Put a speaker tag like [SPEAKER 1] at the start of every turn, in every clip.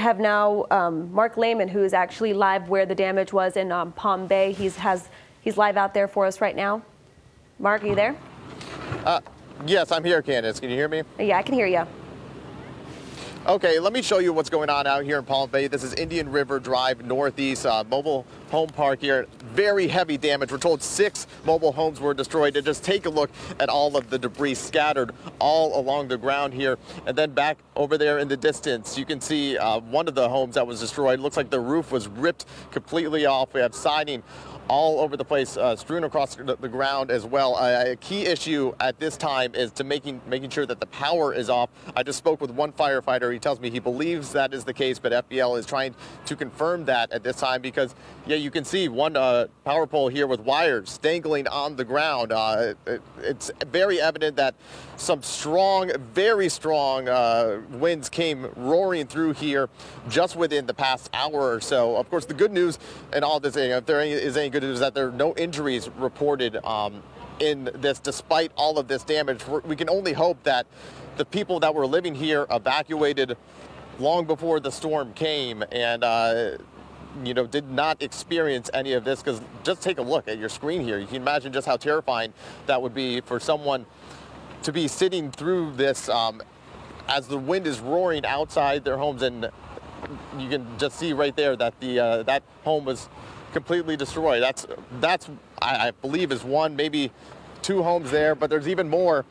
[SPEAKER 1] have now Mark Lehman, who is actually live where the damage was in Palm Bay. He's live out there for us right now. Mark, are you there?
[SPEAKER 2] Yes, I'm here, Candace. Can you hear me?
[SPEAKER 1] Yeah, I can hear you.
[SPEAKER 2] Okay, let me show you what's going on out here in Palm Bay. This is Indian River Drive Northeast, mobile home park here. Very heavy damage. We're told 6 mobile homes were destroyed. And just take a look at all of the debris scattered all along the ground here. And then back over there in the distance, you can see one of the homes that was destroyed. It looks like the roof was ripped completely off. We have siding all over the place, strewn across the ground as well. A key issue at this time is to making sure that the power is off. I just spoke with one firefighter. He tells me he believes that is the case, but FBL is trying to confirm that at this time because, yeah, you can see one power pole here with wires dangling on the ground. It's very evident that some strong, very strong winds came roaring through here just within the past hour or so. Of course, the good news in all this, if there is any good news, is that there are no injuries reported in this, despite all of this damage. We can only hope that the people that were living here evacuated long before the storm came and did not experience any of this, because just take a look at your screen here. You can imagine just how terrifying that would be for someone to be sitting through this as the wind is roaring outside their homes, and you can just see right there that that home was completely destroyed. That's I believe is 1, maybe 2 homes there, but there's even more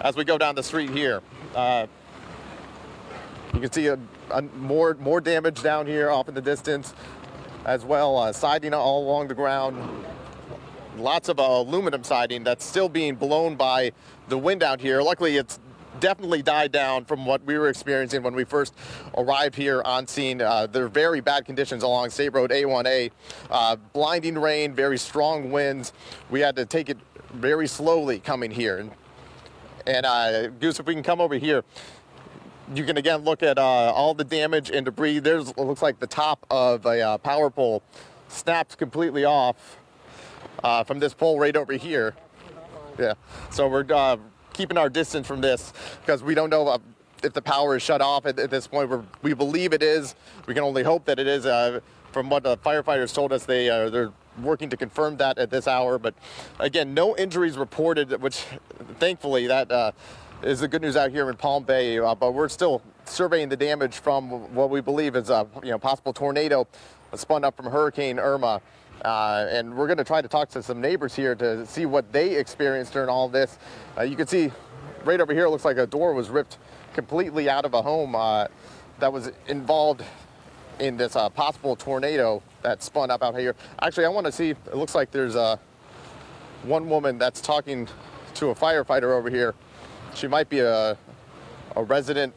[SPEAKER 2] as we go down the street here. You can see more damage down here off in the distance as well. Siding all along the ground. Lots of aluminum siding that's still being blown by the wind out here. Luckily, it's definitely died down from what we were experiencing when we first arrived here on scene. There are very bad conditions along State Road A1A. Blinding rain, very strong winds. We had to take it very slowly coming here. And Goose, if we can come over here, you can again look at all the damage and debris. There's, it looks like the top of a power pole snapped completely off from this pole right over here. Yeah, so we're keeping our distance from this because we don't know if the power is shut off at this point. We believe it is. We can only hope that it is. From what the firefighters told us, they're working to confirm that at this hour. But again, no injuries reported, which thankfully that is the good news out here in Palm Bay. But we're still surveying the damage from what we believe is a possible tornado spun up from Hurricane Irma. And we're going to try to talk to some neighbors here to see what they experienced during all this. You can see right over here, it looks like a door was ripped completely out of a home that was involved in this possible tornado that spun up out here. Actually, I want to see, it looks like there's one woman that's talking to a firefighter over here. She might be a resident,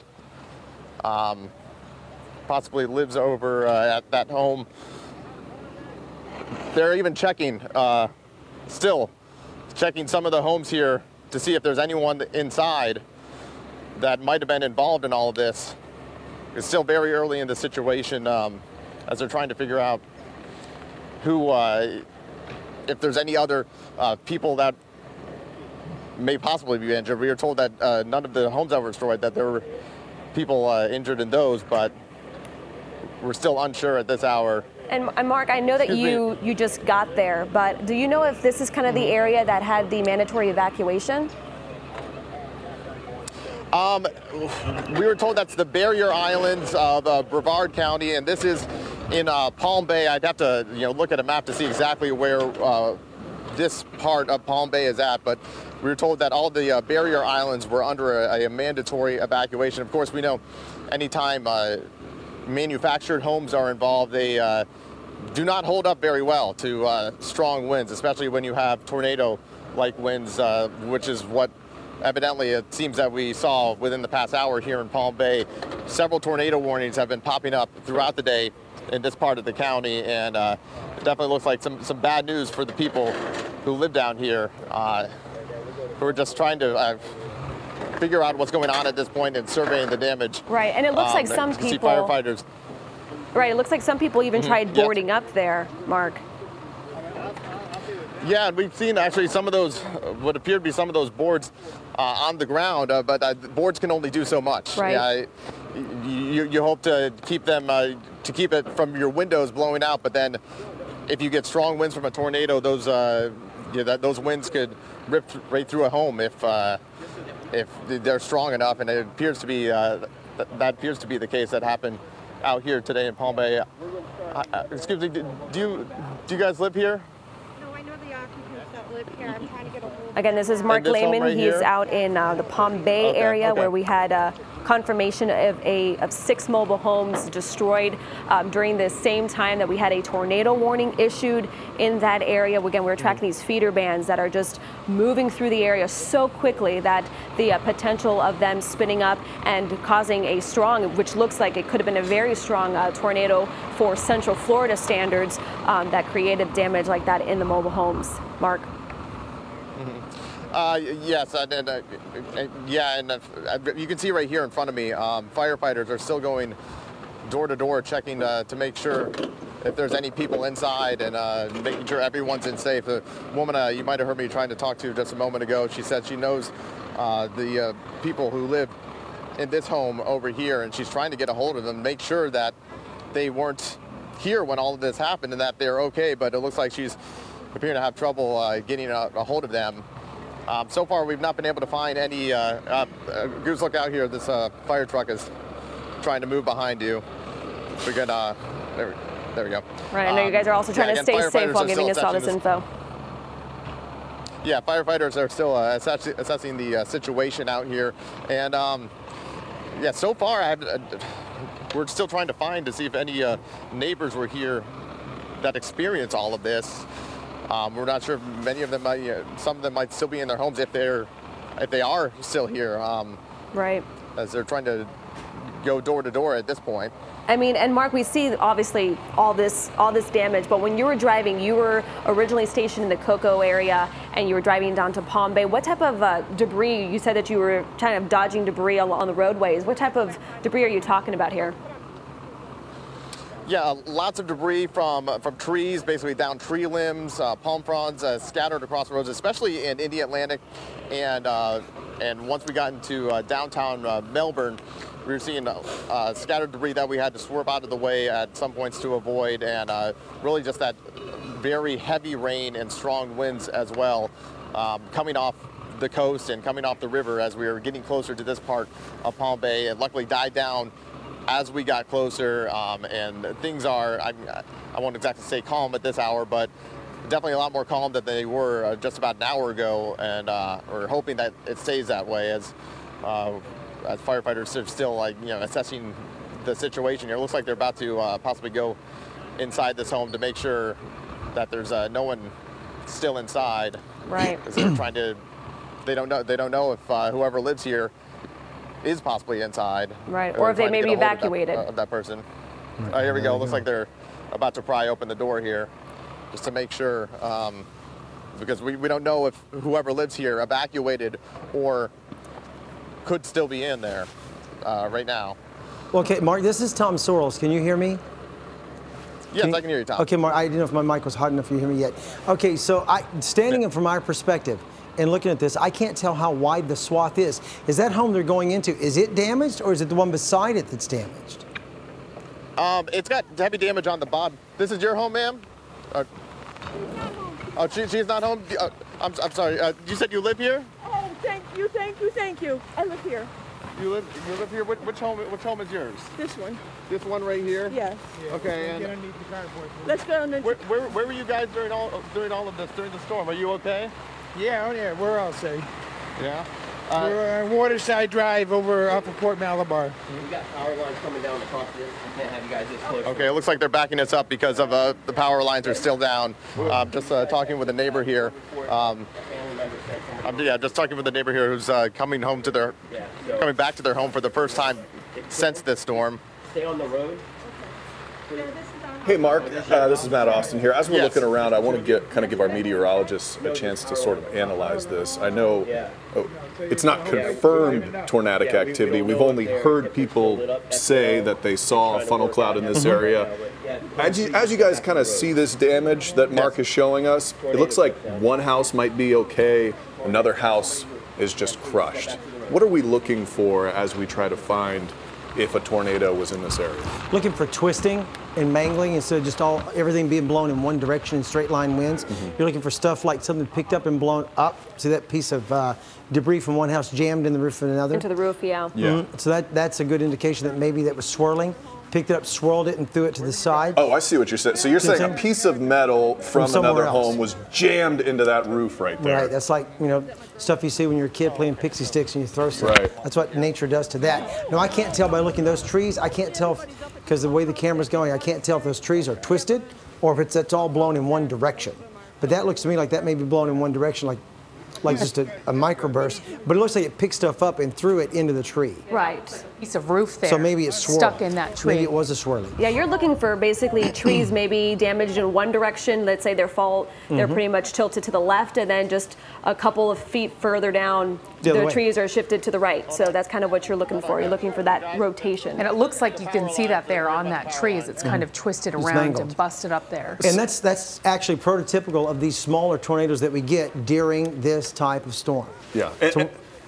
[SPEAKER 2] possibly lives over at that home. They're even checking, still checking some of the homes here to see if there's anyone inside that might have been involved in all of this. It's still very early in the situation as they're trying to figure out who, if there's any other people that may possibly be injured. We were told that none of the homes that were destroyed, that there were people injured in those, but we're still unsure at this hour.
[SPEAKER 1] And Mark, I know that you just got there, but do you know if this is kind of the area that had the mandatory evacuation?
[SPEAKER 2] We were told that's the barrier islands of Brevard County, and this is in Palm Bay. I'd have to look at a map to see exactly where this part of Palm Bay is at, but we were told that all the barrier islands were under a mandatory evacuation. Of course, we know anytime manufactured homes are involved, they do not hold up very well to strong winds, especially when you have tornado-like winds, which is what evidently it seems that we saw within the past hour here in Palm Bay. Several tornado warnings have been popping up throughout the day in this part of the county, and it definitely looks like some bad news for the people who live down here, who are just trying to figure out what's going on at this point and surveying the damage.
[SPEAKER 1] Right, and it looks like some people.
[SPEAKER 2] See firefighters.
[SPEAKER 1] Right, it looks like some people even tried boarding up there, Mark.
[SPEAKER 2] Yeah, and we've seen actually some of those, what appear to be some of those boards on the ground, but boards can only do so much.
[SPEAKER 1] Right.
[SPEAKER 2] Yeah, you hope to keep them to keep it from your windows blowing out, but then if you get strong winds from a tornado, those those winds could rip right through a home if they're strong enough, and it appears to be that appears to be the case that happened out here today in Palm Bay. Excuse me, do you guys live here?
[SPEAKER 3] No, I know the occupants that live here. I'm trying to get a hold of
[SPEAKER 1] Again, this is Mark
[SPEAKER 2] this home
[SPEAKER 1] Lehman.
[SPEAKER 2] right
[SPEAKER 1] He's
[SPEAKER 2] here?
[SPEAKER 1] out in the Palm Bay
[SPEAKER 2] Okay,
[SPEAKER 1] area
[SPEAKER 2] okay.
[SPEAKER 1] where we had confirmation of 6 mobile homes destroyed during the same time that we had a tornado warning issued in that area. Again, we're tracking these feeder bands that are just moving through the area so quickly that the potential of them spinning up and causing a strong, which looks like it could have been a very strong tornado for Central Florida standards that created damage like that in the mobile homes. Mark?
[SPEAKER 2] Yes, and you can see right here in front of me, firefighters are still going door to door checking to make sure if there's any people inside and making sure everyone's in safe. The woman you might have heard me trying to talk to just a moment ago, she said she knows the people who live in this home over here, and she's trying to get a hold of them, make sure that they weren't here when all of this happened and that they're okay, but it looks like she's appearing to have trouble getting a hold of them. So far, we've not been able to find any. Goose, look out here. This fire truck is trying to move behind you. We can. There we go.
[SPEAKER 1] Right, I know you guys are also trying to stay safe while giving us all this info.
[SPEAKER 2] Yeah, firefighters are still assessing the situation out here, and yeah, so far we're still trying to find to see if any neighbors were here that experienced all of this. We're not sure if many of them might, some of them might still be in their homes if they are still here.
[SPEAKER 1] Right.
[SPEAKER 2] As they're trying to go door to door at this point.
[SPEAKER 1] I mean, and Mark, we see obviously all this damage, but when you were driving, you were originally stationed in the Cocoa area and you were driving down to Palm Bay. What type of debris, you said that you were kind of dodging debris on the roadways. What type of debris are you talking about here?
[SPEAKER 2] Yeah, lots of debris from trees, basically down tree limbs, palm fronds scattered across the roads, especially in Indian Atlantic, and once we got into downtown Melbourne, we were seeing scattered debris that we had to swerve out of the way at some points to avoid, and really just that very heavy rain and strong winds as well, coming off the coast and coming off the river as we were getting closer to this part of Palm Bay. It luckily died down as we got closer, and things are, I won't exactly say calm at this hour, but definitely a lot more calm than they were just about an hour ago, and we're hoping that it stays that way as firefighters are still assessing the situation here. It looks like they're about to possibly go inside this home to make sure that there's no one still inside.
[SPEAKER 1] Right.
[SPEAKER 2] Because they're trying to, they don't know if whoever lives here is possibly inside.
[SPEAKER 1] Right, or if they may be evacuated.
[SPEAKER 2] Of that person. Here we go. Looks like they're about to pry open the door here just to make sure, because we don't know if whoever lives here evacuated or could still be in there right now.
[SPEAKER 4] Okay, Mark, this is Tom Sorrells. Can you hear me?
[SPEAKER 2] Yes, I can hear you, Tom.
[SPEAKER 4] Okay, Mark, I didn't know if my mic was hot enough for you to hear me yet. Okay, so standing from our perspective, and looking at this, I can't tell how wide the swath is. Is that home they're going into, is it damaged, or is it the one beside it that's damaged?
[SPEAKER 2] It's got heavy damage on the bottom. This is your home, ma'am? Oh, she's not home? I'm sorry. You said you live here?
[SPEAKER 3] Oh, thank you. I live here.
[SPEAKER 2] You live here? Which home is yours?
[SPEAKER 3] This one.
[SPEAKER 2] This one right here?
[SPEAKER 3] Yes.
[SPEAKER 2] Okay. And
[SPEAKER 3] Let's go on the.
[SPEAKER 2] where were you guys during all of this, during the storm? Are you okay?
[SPEAKER 5] Yeah, we're all safe.
[SPEAKER 2] Yeah.
[SPEAKER 5] We're on Waterside Drive over off of Port Malabar.
[SPEAKER 6] We got power lines coming down across this. We can't have you guys this close.
[SPEAKER 2] Okay, it looks like they're backing us up because of the power lines are still down. Just talking with a neighbor here. Just talking with a neighbor here who's coming back to their home for the first time since this storm.
[SPEAKER 6] Stay on the road.
[SPEAKER 7] Hey Mark, this is Matt Austin here. As we're
[SPEAKER 2] Yes.
[SPEAKER 7] looking around, I want to give our meteorologists a chance to sort of analyze this. I know it's not confirmed tornadic activity. We've only heard people say that they saw a funnel cloud in this area. As you guys kind of see this damage that Mark is showing us, it looks like one house might be okay, another house is just crushed. What are we looking for as we try to find if a tornado was in this area?
[SPEAKER 4] Looking for twisting and mangling instead of just everything being blown in one direction in straight line winds. You're looking for stuff like something picked up and blown up. See that piece of debris from one house jammed in the roof of another?
[SPEAKER 1] Into the roof, yeah.
[SPEAKER 4] So that's a good indication that maybe that was swirling. Picked it up, swirled it, and threw it to the side.
[SPEAKER 7] Oh, I see what you're saying. So you're saying a piece of metal from
[SPEAKER 4] somewhere
[SPEAKER 7] another
[SPEAKER 4] else.
[SPEAKER 7] home was jammed into that roof right there.
[SPEAKER 4] Right, that's like, stuff you see when you're a kid playing pixie sticks and you throw stuff.
[SPEAKER 7] Right.
[SPEAKER 4] That's what nature does to that. No, I can't tell by looking at those trees. I can't tell, because the way the camera's going, I can't tell if those trees are twisted or if it's all blown in one direction. But that looks to me like that may be blown in one direction, like just a microburst. But it looks like it picked stuff up and threw it into the tree.
[SPEAKER 1] Right.
[SPEAKER 8] Piece of roof there.
[SPEAKER 4] So maybe it's swirling.
[SPEAKER 8] Stuck in that tree.
[SPEAKER 4] Maybe it was a swirling.
[SPEAKER 1] Yeah, you're looking for basically trees maybe damaged in one direction. Let's say they're pretty much tilted to the left, and then just a couple of feet further down, the trees are shifted to the right. So that's kind of what you're looking for. You're looking for that rotation.
[SPEAKER 8] And it looks like you can see that there on that tree as it's kind of twisted around
[SPEAKER 4] mangled.
[SPEAKER 8] and busted up there.
[SPEAKER 4] And that's actually prototypical of these smaller tornadoes that we get during this type of storm.
[SPEAKER 7] Yeah.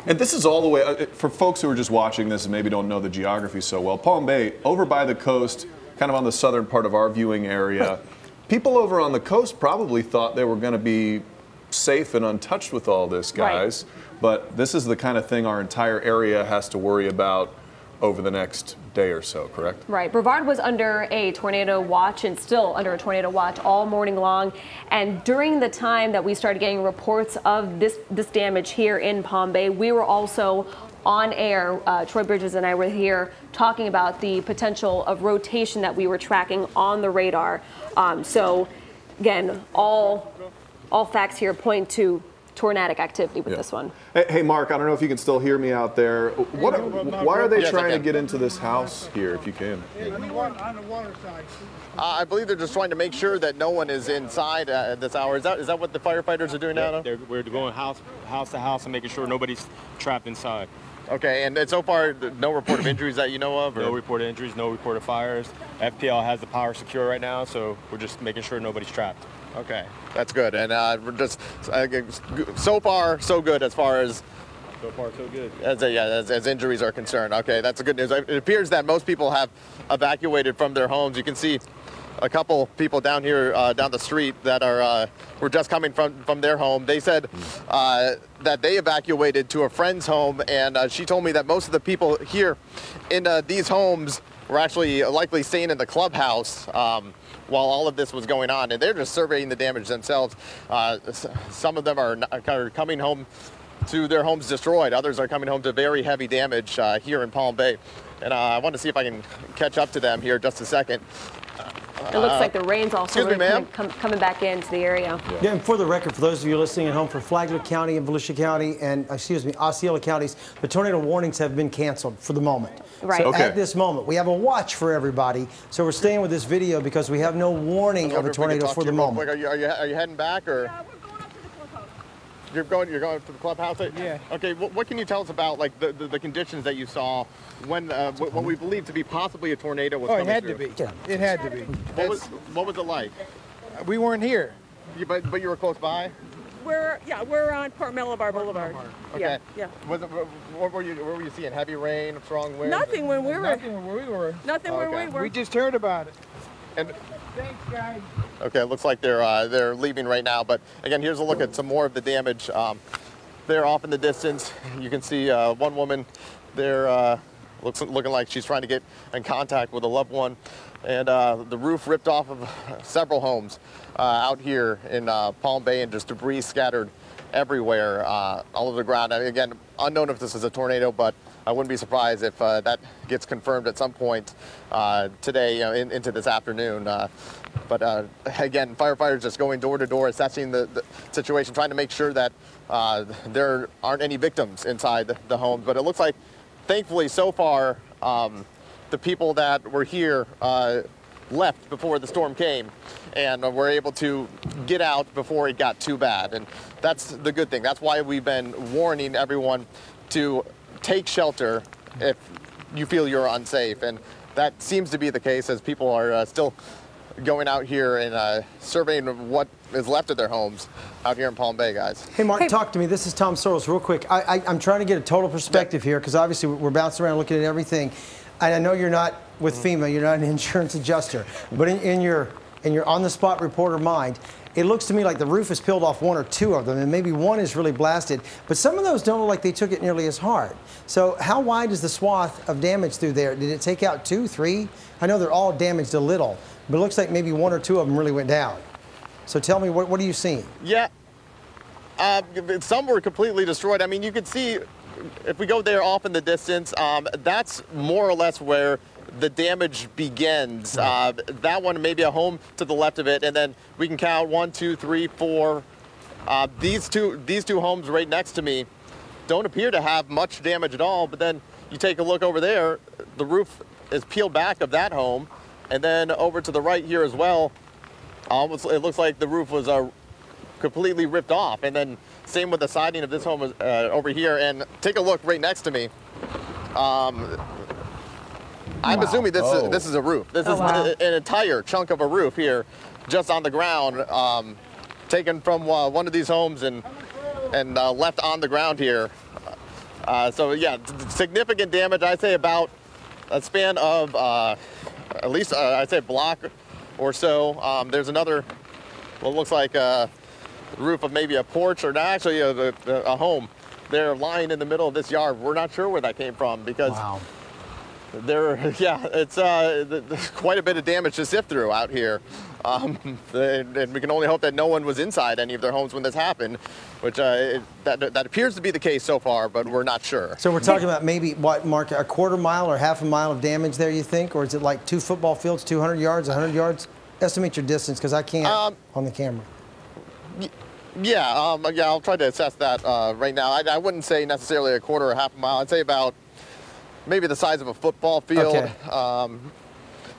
[SPEAKER 7] And this is all the way, for folks who are just watching this and maybe don't know the geography so well, Palm Bay, over by the coast, kind of on the southern part of our viewing area, people over on the coast probably thought they were going to be safe and untouched with all this, guys. Right. But this is the kind of thing our entire area has to worry about over the next day or so, correct?
[SPEAKER 1] Right. Brevard was under a tornado watch and still under a tornado watch all morning long. And during the time that we started getting reports of this damage here in Palm Bay, we were also on air. Troy Bridges and I were here talking about the potential of rotation that we were tracking on the radar. So again, all facts here point to tornadic activity with this one.
[SPEAKER 7] Hey, Mark, I don't know if you can still hear me out there. Why are they trying to get into this house here, if you can?
[SPEAKER 5] On the water side.
[SPEAKER 2] I believe they're just trying to make sure that no one is inside at this hour. Is that what the firefighters are doing now?
[SPEAKER 9] We're going house to house and making sure nobody's trapped inside.
[SPEAKER 2] Okay, and so far, no report of injuries that you know of? Or?
[SPEAKER 9] No report of injuries, no report of fires. FPL has the power secure right now, so we're just making sure nobody's trapped.
[SPEAKER 2] Okay, that's good. And we're just so far so good as far as as injuries are concerned. Okay, that's a good news. It appears that most people have evacuated from their homes. You can see a couple people down here down the street that were just coming from their home. They said that they evacuated to a friend's home, and she told me that most of the people here in these homes were actually likely staying in the clubhouse while all of this was going on, and they're just surveying the damage themselves. Some of them are coming home to their homes destroyed. Others are coming home to very heavy damage here in Palm Bay. And I want to see if I can catch up to them here just a second.
[SPEAKER 1] It looks like the rain's also coming back into the area.
[SPEAKER 4] Yeah, and for the record, for those of you listening at home, for Flagler County and Volusia County and, Osceola counties, the tornado warnings have been canceled for the moment.
[SPEAKER 1] Right.
[SPEAKER 4] So at this moment, we have a watch for everybody. So we're staying with this video because we have no warning of a tornado for the moment.
[SPEAKER 2] Are you heading back, or? You're going to the clubhouse?
[SPEAKER 5] Yeah.
[SPEAKER 2] Okay. What can you tell us about the conditions that you saw when what we believe to be possibly a tornado was coming
[SPEAKER 5] it had
[SPEAKER 2] through?
[SPEAKER 5] to be. It had to be.
[SPEAKER 2] What was it like?
[SPEAKER 5] We weren't here.
[SPEAKER 2] But you were close by.
[SPEAKER 3] We're on Port Middlebar Boulevard.
[SPEAKER 2] Okay.
[SPEAKER 3] Yeah.
[SPEAKER 2] What were you seeing? Heavy rain, strong wind?
[SPEAKER 3] Nothing when we were.
[SPEAKER 5] Nothing where we were.
[SPEAKER 3] Nothing where we were.
[SPEAKER 5] We just heard about it.
[SPEAKER 2] And
[SPEAKER 5] thanks, guys.
[SPEAKER 2] okay, it looks like they're leaving right now. But again, here's a look at some more of the damage. There off in the distance, you can see one woman there looking like she's trying to get in contact with a loved one. And the roof ripped off of several homes out here in Palm Bay, and just debris scattered everywhere all over the ground. And again, unknown if this is a tornado, but I wouldn't be surprised if that gets confirmed at some point today, into this afternoon. But again, firefighters just going door to door, assessing the situation, trying to make sure that there aren't any victims inside the homes. But it looks like, thankfully, so far, the people that were here left before the storm came, and were able to get out before it got too bad. And that's the good thing. That's why we've been warning everyone to take shelter if you feel you're unsafe. And that seems to be the case, as people are still going out here and surveying what is left of their homes out here in Palm Bay, guys.
[SPEAKER 4] Hey, Mark, talk to me. This is Tom Soros, real quick. I'm trying to get a total perspective here, because obviously we're bouncing around looking at everything. I know you're not with FEMA, you're not an insurance adjuster, but in your on-the-spot reporter mind, it looks to me like the roof has peeled off one or two of them, and maybe one is really blasted, but some of those don't look like they took it nearly as hard. So how wide is the swath of damage through there? Did it take out 2, 3? I know they're all damaged a little, but it looks like maybe 1 or 2 of them really went down. So tell me, what are you seeing?
[SPEAKER 2] Yeah, some were completely destroyed. I mean, you can see, if we go there off in the distance, that's more or less where the damage begins.
[SPEAKER 4] Right.
[SPEAKER 2] That one, maybe a home to the left of it, and then we can count 1, 2, 3, 4. These two homes right next to me don't appear to have much damage at all, but then you take a look over there, the roof is peeled back of that home, and then over to the right here as well, it looks like the roof was completely ripped off, and then same with the siding of this home over here. And take a look right next to me. I'm assuming this is a roof. This is an entire chunk of a roof here, just on the ground, taken from one of these homes and left on the ground here. So yeah, significant damage. I'd say about a span of at least I'd say a block or so. There's another, what looks like a roof of maybe a porch, or actually a home there lying in the middle of this yard. We're not sure where that came from, because it's there's quite a bit of damage to sift through out here. And we can only hope that no one was inside any of their homes when this happened, which that appears to be the case so far, but we're not sure.
[SPEAKER 4] So we're talking about maybe, what, Mark, a quarter mile or half a mile of damage there, you think? Or is it like 2 football fields, 200 yards, 100 yards? Estimate your distance, because I can't on the camera.
[SPEAKER 2] Yeah, I'll try to assess that right now. I wouldn't say necessarily a quarter or half a mile. I'd say about maybe the size of a football field.
[SPEAKER 4] Okay.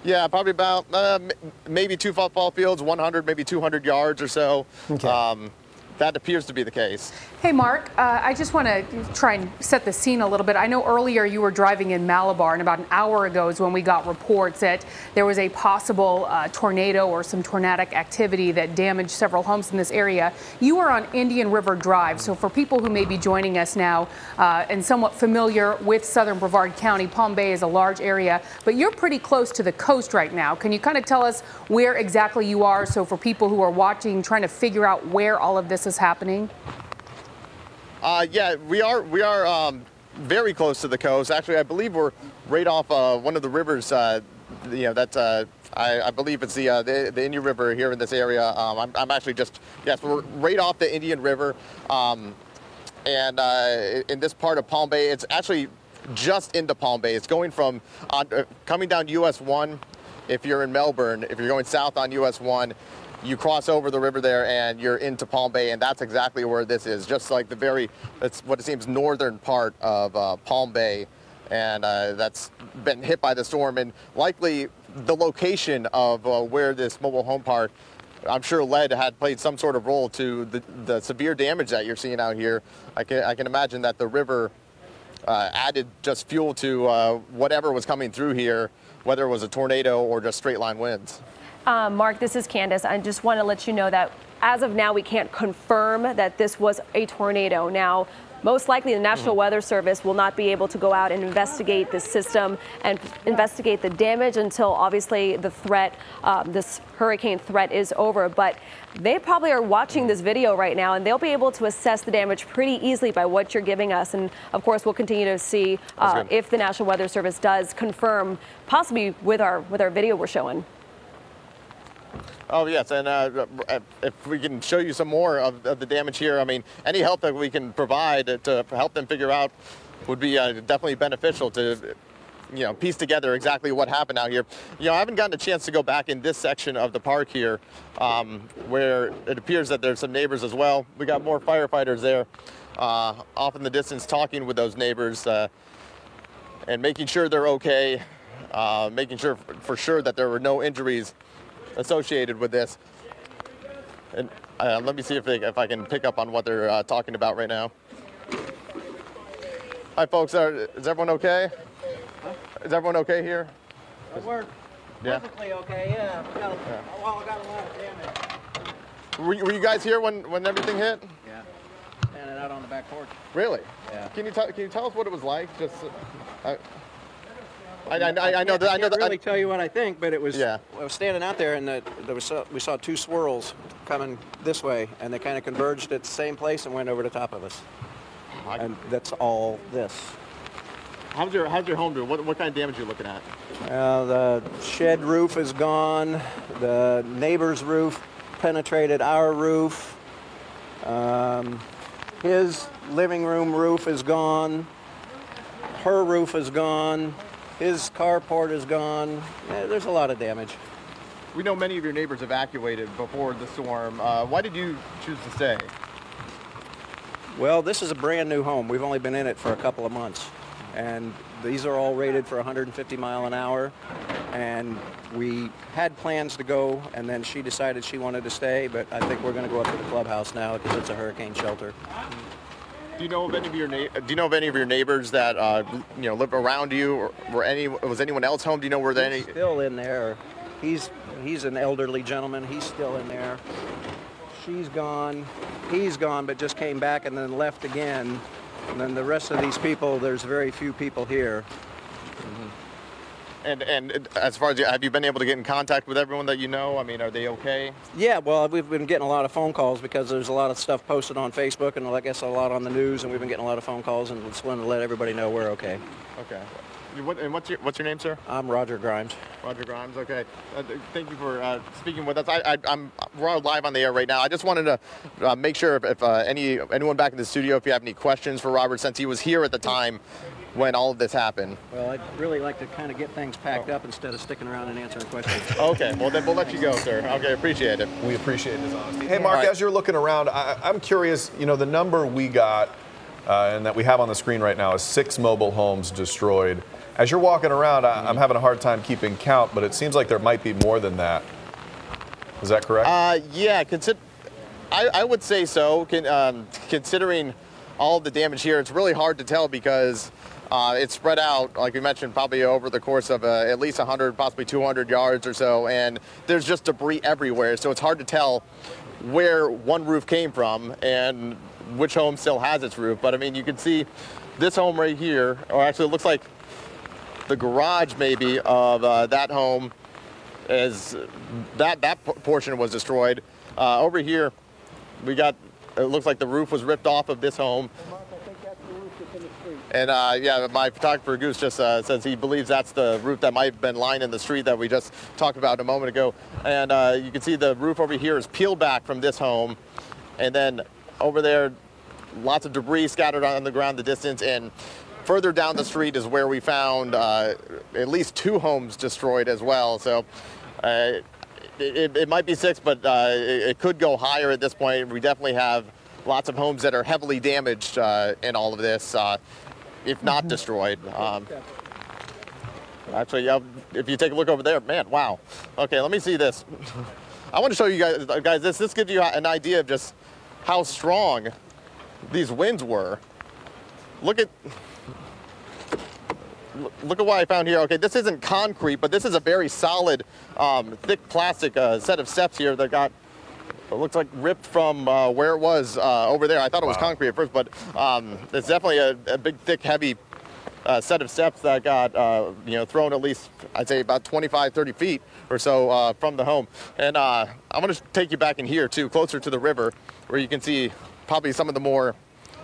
[SPEAKER 2] Yeah, probably about maybe 2 football fields, 100, maybe 200 yards or so.
[SPEAKER 4] Okay.
[SPEAKER 2] That appears to be the case.
[SPEAKER 8] Hey, Mark, I just want to try and set the scene a little bit. I know earlier you were driving in Malabar, and about an hour ago is when we got reports that there was a possible tornado or some tornadic activity that damaged several homes in this area. You are on Indian River Drive, so for people who may be joining us now and somewhat familiar with southern Brevard County, Palm Bay is a large area, but you're pretty close to the coast right now. Can you kind of tell us where exactly you are, so for people who are watching, trying to figure out where all of this is happening?
[SPEAKER 2] Yeah, we are very close to the coast. Actually, I believe we're right off one of the rivers. I believe it's the Indian River here in this area. I'm actually we're right off the Indian River, and in this part of Palm Bay, it's actually just into Palm Bay. It's going from coming down US 1. If you're in Melbourne, if you're going south on US 1. You cross over the river there and you're into Palm Bay, and that's exactly where this is, just like it's what it seems northern part of Palm Bay, and that's been hit by the storm, and likely the location of where this mobile home park, I'm sure lead had played some sort of role to the severe damage that you're seeing out here. I can imagine that the river added just fuel to whatever was coming through here, whether it was a tornado or just straight line winds.
[SPEAKER 1] Mark, this is Candace. I just want to let you know that as of now, we can't confirm that this was a tornado. Now, most likely the National Weather Service will not be able to go out and investigate the system and investigate the damage until obviously the threat, this hurricane threat is over. But they probably are watching this video right now, and they'll be able to assess the damage pretty easily by what you're giving us. And of course, we'll continue to see if the National Weather Service does confirm, possibly with our video we're showing.
[SPEAKER 2] Oh, yes, and if we can show you some more of the damage here, I mean, any help that we can provide to help them figure out would be definitely beneficial to, piece together exactly what happened out here. I haven't gotten a chance to go back in this section of the park here, where it appears that there's some neighbors as well. We got more firefighters there off in the distance talking with those neighbors and making sure they're okay, making sure for sure that there were no injuries associated with this. And let me see if I can pick up on what they're talking about right now. Hi, folks. Is everyone okay?
[SPEAKER 6] Huh?
[SPEAKER 2] Is everyone okay here?
[SPEAKER 6] We're perfectly okay. Yeah. I got a lot of damage.
[SPEAKER 2] Were you guys here when everything hit?
[SPEAKER 6] Yeah. Standing out on the back porch.
[SPEAKER 2] Really?
[SPEAKER 6] Yeah.
[SPEAKER 2] Can you tell us what it was like? Just. I know that. I know
[SPEAKER 6] can't
[SPEAKER 2] that.
[SPEAKER 6] really tell you what I think, but it was.
[SPEAKER 2] Yeah.
[SPEAKER 6] I was standing out there, and we saw two swirls coming this way, and they kind of converged at the same place and went over the top of us. And that's all this.
[SPEAKER 2] How's your home doing? What kind of damage are you looking at?
[SPEAKER 6] The shed roof is gone. The neighbor's roof penetrated our roof. His living room roof is gone. Her roof is gone. His carport is gone. Yeah, there's a lot of damage.
[SPEAKER 2] We know many of your neighbors evacuated before the storm. Why did you choose to stay?
[SPEAKER 6] Well, this is a brand new home. We've only been in it for a couple of months. And these are all rated for 150 mile an hour. And we had plans to go, and then she decided she wanted to stay, but I think we're going to go up to the clubhouse now because it's a hurricane shelter.
[SPEAKER 2] Do you know of any of your neighbors that live around you, or was anyone else home? Do you know were there any?
[SPEAKER 6] He's still in there. He's an elderly gentleman. He's still in there. She's gone. He's gone, but just came back and then left again. And then the rest of these people, there's very few people here.
[SPEAKER 2] And as far as have you been able to get in contact with everyone that you know? I mean, are they okay?
[SPEAKER 6] Yeah, well, we've been getting a lot of phone calls because there's a lot of stuff posted on Facebook and I guess a lot on the news, and we've been getting a lot of phone calls, and just wanted to let everybody know we're okay.
[SPEAKER 2] Okay. And what's your name, sir?
[SPEAKER 6] I'm Roger Grimes.
[SPEAKER 2] Roger Grimes. Okay. Thank you for speaking with us. We're live on the air right now. I just wanted to make sure if anyone back in the studio, if you have any questions for Robert, since he was here at the time when all of this happened.
[SPEAKER 6] Well, I'd really like to kind of get things packed up instead of sticking around and answering questions.
[SPEAKER 2] Okay. Well, then we'll let you go, sir. Okay. Appreciate it.
[SPEAKER 7] We appreciate his honesty. Hey, Mark, as you're looking around, I'm curious. The number we got and that we have on the screen right now is 6 mobile homes destroyed. As you're walking around, I'm having a hard time keeping count, but it seems like there might be more than that. Is that correct?
[SPEAKER 2] Yeah, I would say so. Considering all of the damage here, it's really hard to tell because it's spread out, like we mentioned, probably over the course of at least 100, possibly 200 yards or so, and there's just debris everywhere, so it's hard to tell where one roof came from and which home still has its roof. But I mean, you can see this home right here, or actually it looks like the garage maybe of that home is that portion was destroyed. Over here we got, it looks like the roof was ripped off of this home. And yeah, my photographer Goose just says he believes that's the roof that might have been lying in the street that we just talked about a moment ago. And you can see the roof over here is peeled back from this home, and then over there lots of debris scattered on the ground the distance, and further down the street is where we found at least 2 homes destroyed as well. So it might be 6, but it could go higher at this point. We definitely have lots of homes that are heavily damaged in all of this, if not destroyed. Actually, if you take a look over there, man, wow. Okay, let me see this. I want to show you guys this. This gives you an idea of just how strong these winds were. Look at what I found here. Okay, this isn't concrete, but this is a very solid, thick plastic set of steps here that got, it looks like, ripped from where it was over there. I thought it was concrete at first, but it's definitely a big, thick, heavy set of steps that got thrown at least, I'd say, about 25, 30 feet or so from the home. And I'm going to take you back in here too, closer to the river, where you can see probably some of the more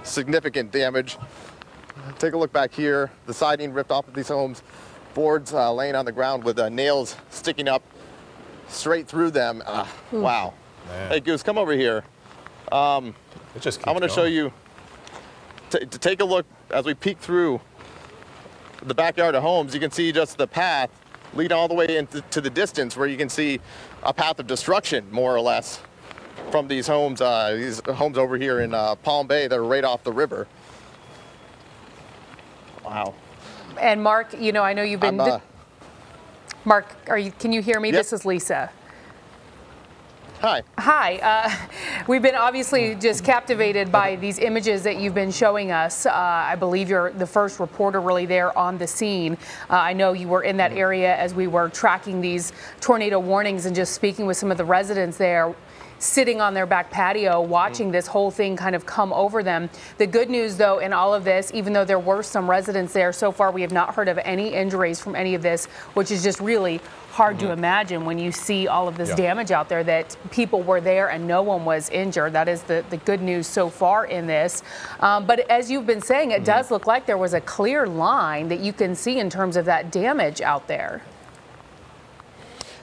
[SPEAKER 2] significant damage. Take a look back here. The siding ripped off of these homes, boards laying on the ground with nails sticking up straight through them. Wow. Man. Hey, Goose, come over here. I want to show you, to take a look as we peek through the backyard of homes. You can see just the path leading all the way into the distance, where you can see a path of destruction, more or less, from these homes over here in Palm Bay that are right off the river. Wow.
[SPEAKER 8] And Mark, I know you've been. Mark, can you hear me?
[SPEAKER 2] Yep.
[SPEAKER 8] This is Lisa.
[SPEAKER 2] Hi.
[SPEAKER 8] Hi. We've been obviously just captivated by these images that you've been showing us. I believe you're the first reporter really there on the scene. I know you were in that area as we were tracking these tornado warnings and just speaking with some of the residents there. sitting on their back patio watching this whole thing kind of come over them. The good news, though, in all of this, even though there were some residents there, so far we have not heard of any injuries from any of this, which is just really hard to imagine when you see all of this damage out there, that people were there and no one was injured. That is the good news so far in this. But as you've been saying, it does look like there was a clear line that you can see in terms of that damage out there.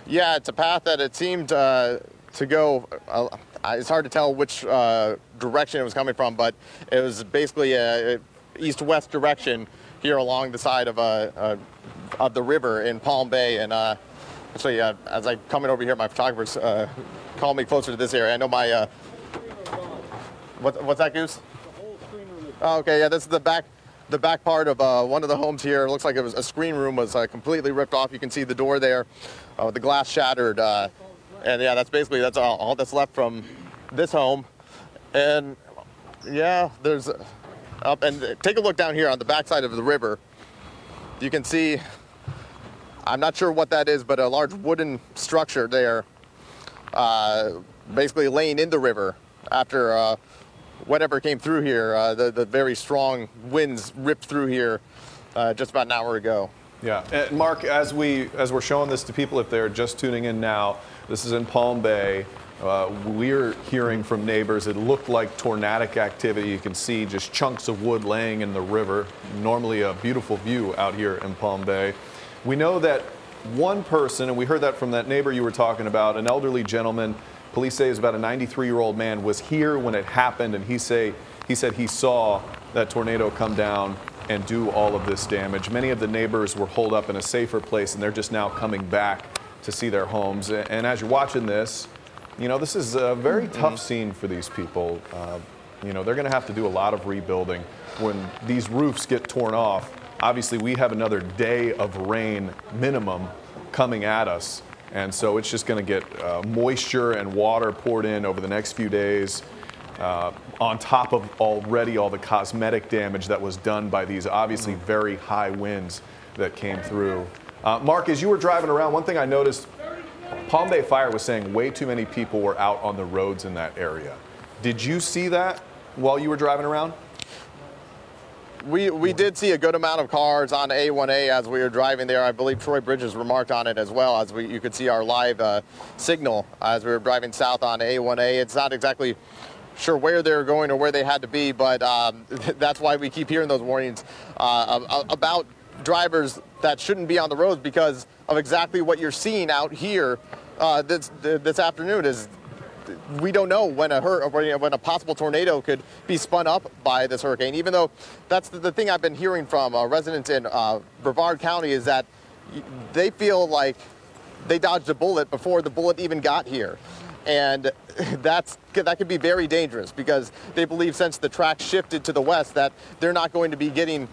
[SPEAKER 2] Yeah, it's a path that it seemed to go. It's hard to tell which direction it was coming from, but it was basically a east-west direction here along the side of the river in Palm Bay. And actually, as I'm coming over here, my photographers called me closer to this area. I know my what's that, Goose? Oh, okay, yeah, this is the back part of one of the homes here. It looks like it was a screen room was completely ripped off. You can see the door there, the glass shattered, and yeah, that's all that's left from this home. And yeah, there's up and take a look down here on the backside of the river. You can see, I'm not sure what that is, but a large wooden structure there, basically laying in the river after whatever came through here. The very strong winds ripped through here just about an hour ago.
[SPEAKER 7] Yeah, and Mark, as we're showing this to people, if they're just tuning in now, this is in Palm Bay. We're hearing from neighbors. It looked like tornadic activity. You can see just chunks of wood laying in the river. Normally a beautiful view out here in Palm Bay. We know that one person, and we heard that from that neighbor you were talking about, an elderly gentleman, police say is about a 93-year-old man, was here when it happened, and he said he saw that tornado come down and do all of this damage. Many of the neighbors were holed up in a safer place, and they're just now coming back to see their homes. And as you're watching this, you know, this is a very tough scene for these people. You know, they're going to have to do a lot of rebuilding when these roofs get torn off. Obviously, we have another day of rain minimum coming at us. And so it's just going to get moisture and water poured in over the next few days, on top of already all the cosmetic damage that was done by these obviously very high winds that came through. Mark, as you were driving around, one thing I noticed, Palm Bay Fire was saying way too many people were out on the roads in that area. Did you see that while you were driving around?
[SPEAKER 2] We did see a good amount of cars on A1A as we were driving there. I believe Troy Bridges remarked on it as well, as you could see our live signal as we were driving south on A1A. It's not exactly sure where they were going or where they had to be, but that's why we keep hearing those warnings about drivers that shouldn't be on the roads because of exactly what you're seeing out here this afternoon. Is we don't know when a possible tornado could be spun up by this hurricane, even though that's the thing I've been hearing from residents in Brevard County is that they feel like they dodged a bullet before the bullet even got here. And that could be very dangerous because they believe since the track shifted to the west that they're not going to be getting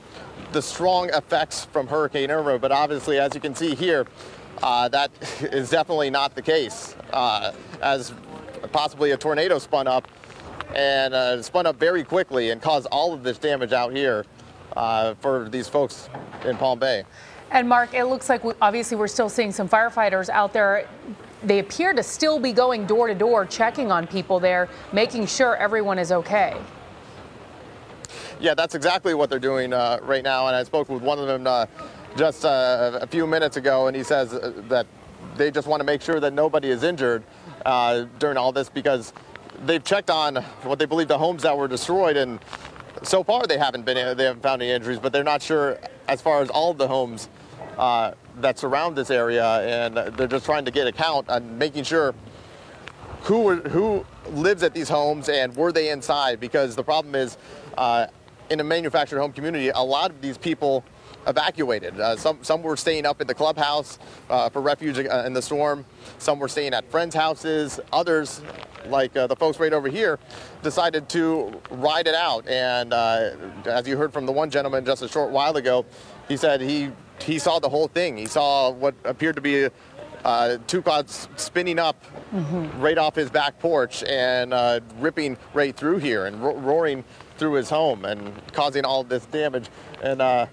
[SPEAKER 2] the strong effects from Hurricane Irma. But obviously, as you can see here, that is definitely not the case, as possibly a tornado spun up and spun up very quickly and caused all of this damage out here for these folks in Palm Bay.
[SPEAKER 8] And Mark, it looks like obviously we're still seeing some firefighters out there. They appear to still be going door to door, checking on people there, making sure everyone is okay.
[SPEAKER 2] Yeah, that's exactly what they're doing right now. And I spoke with one of them just a few minutes ago, and he says that they just want to make sure that nobody is injured during all this because they've checked on what they believe the homes that were destroyed, and so far they haven't found any injuries, but they're not sure as far as all of the homes that surround this area, and they're just trying to get a count on making sure who lives at these homes and were they inside, because the problem is in a manufactured home community, a lot of these people evacuated. Some were staying up in the clubhouse for refuge in the storm. Some were staying at friends' houses. Others, like the folks right over here, decided to ride it out. And as you heard from the one gentleman just a short while ago, he said he saw the whole thing. He saw what appeared to be two clouds spinning up right off his back porch and ripping right through here and roaring through his home and causing all of this damage. And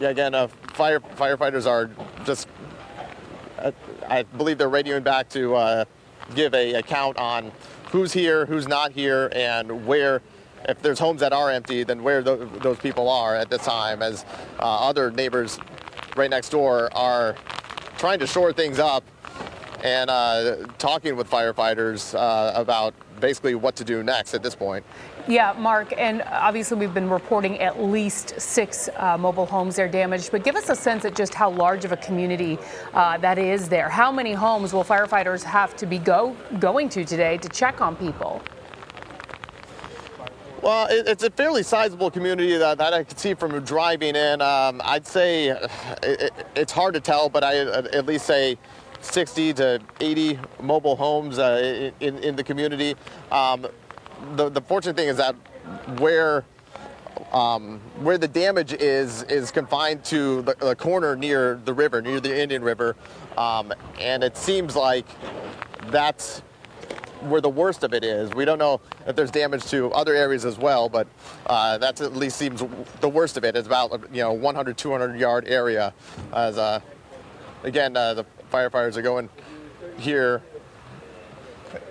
[SPEAKER 2] yeah, again, firefighters are just, I believe they're radioing back to give a count on who's here, who's not here, and where, if there's homes that are empty, then where those people are at this time, as other neighbors right next door are trying to shore things up and talking with firefighters about basically what to do next at this point.
[SPEAKER 8] Yeah, Mark, and obviously we've been reporting at least 6 mobile homes there damaged, but give us a sense of just how large of a community that is there. How many homes will firefighters have to be going to today to check on people?
[SPEAKER 2] Well, it's a fairly sizable community that I could see from driving in. I'd say it's hard to tell, but I at least say 60 to 80 mobile homes in the community. The fortunate thing is that where the damage is confined to the corner near the river, near the Indian River, and it seems like that's where the worst of it is. We don't know if there's damage to other areas as well, but that's at least seems the worst of it. It's about 100, 200 yard area. As again, the firefighters are going here.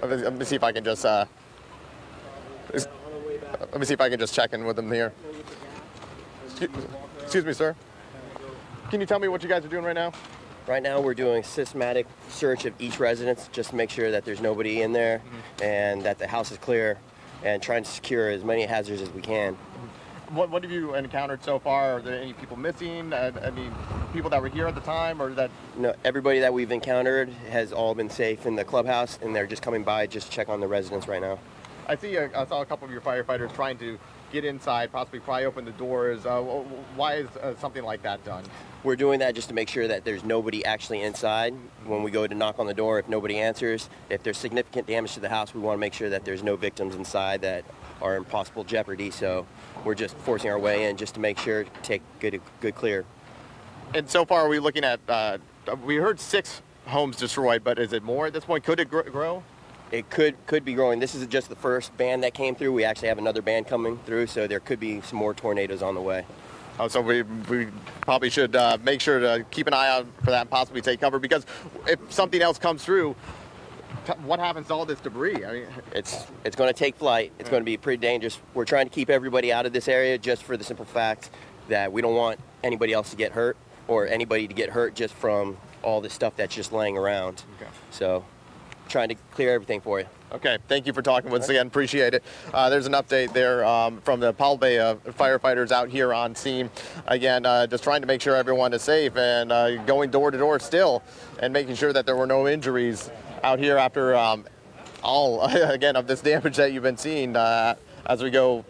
[SPEAKER 2] Let me see if I can just. Let me see if I can just check in with them here. Excuse me, sir. Can you tell me what you guys are doing right now?
[SPEAKER 10] Right now we're doing systematic search of each residence just to make sure that there's nobody in there and that the house is clear, and trying to secure as many hazards as we can.
[SPEAKER 2] What have you encountered so far? Are there any people missing? Any people that were here at the time, or that?
[SPEAKER 10] No, everybody that we've encountered has all been safe in the clubhouse, and they're just coming by just to check on the residents right now.
[SPEAKER 2] I saw a couple of your firefighters trying to get inside, possibly pry open the doors. Why is something like that done?
[SPEAKER 10] We're doing that just to make sure that there's nobody actually inside. When we go to knock on the door, if nobody answers, if there's significant damage to the house, we want to make sure that there's no victims inside that are in possible jeopardy. So we're just forcing our way in just to make sure to take good clear.
[SPEAKER 2] And so far, are we looking at, we heard 6 homes destroyed, but is it more at this point? Could it grow?
[SPEAKER 10] It could be growing. This is just the first band that came through. We actually have another band coming through, so there could be some more tornadoes on the way.
[SPEAKER 2] Oh, so we probably should make sure to keep an eye out for that and possibly take cover, because if something else comes through, what happens to all this debris? I mean,
[SPEAKER 10] it's going to take flight. It's going to be pretty dangerous. We're trying to keep everybody out of this area just for the simple fact that we don't want anybody else to get hurt, or anybody to get hurt just from all the stuff that's just laying around.
[SPEAKER 2] Okay.
[SPEAKER 10] So trying to clear everything for you.
[SPEAKER 2] Okay, thank you for talking with us again. Appreciate it. There's an update there from the Powell Bay firefighters out here on scene. Again, just trying to make sure everyone is safe and going door to door still, and making sure that there were no injuries out here after all, again, of this damage that you've been seeing as we go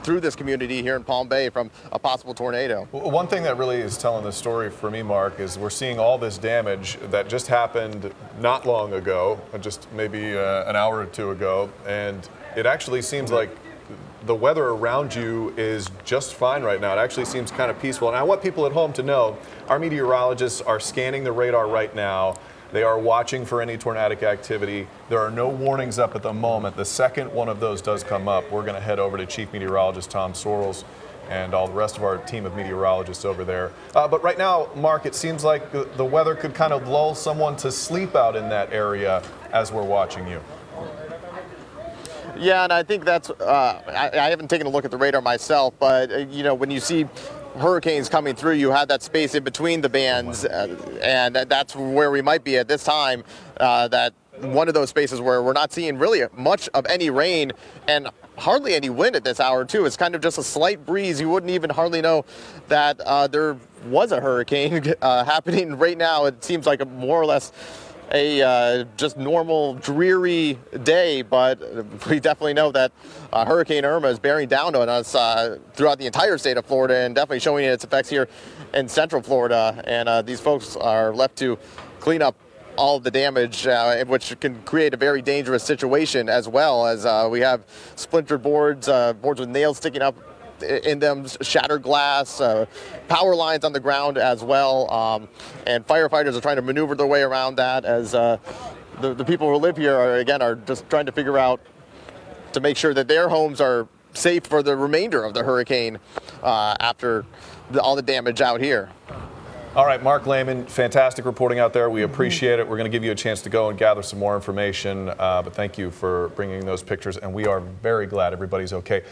[SPEAKER 2] through this community here in Palm Bay from a possible tornado.
[SPEAKER 7] One thing that really is telling the story for me, Mark, is we're seeing all this damage that just happened not long ago, just maybe an hour or two ago, and it actually seems like the weather around you is just fine right now. It actually seems kind of peaceful. And I want people at home to know our meteorologists are scanning the radar right now. They are watching for any tornadic activity. There are no warnings up at the moment. The second one of those does come up, we're going to head over to Chief Meteorologist Tom Sorrells and all the rest of our team of meteorologists over there. But right now, Mark, it seems like the weather could kind of lull someone to sleep out in that area as we're watching you.
[SPEAKER 2] Yeah, and I think that's, I haven't taken a look at the radar myself, but, when you see hurricanes coming through, you have that space in between the bands, and that's where we might be at this time, that one of those spaces where we're not seeing really much of any rain and hardly any wind at this hour too. It's kind of just a slight breeze. You wouldn't even hardly know that there was a hurricane happening right now. It seems like a more or less a just normal dreary day, but we definitely know that Hurricane Irma is bearing down on us throughout the entire state of Florida, and definitely showing its effects here in Central Florida. And these folks are left to clean up all of the damage, which can create a very dangerous situation, as well as we have splintered boards, boards with nails sticking up in them, shattered glass, power lines on the ground as well, and firefighters are trying to maneuver their way around that, as the people who live here are just trying to figure out to make sure that their homes are safe for the remainder of the hurricane after all the damage out here.
[SPEAKER 7] All right, Mark Lehman, fantastic reporting out there. We appreciate it. We're going to give you a chance to go and gather some more information, but thank you for bringing those pictures, and we are very glad everybody's okay.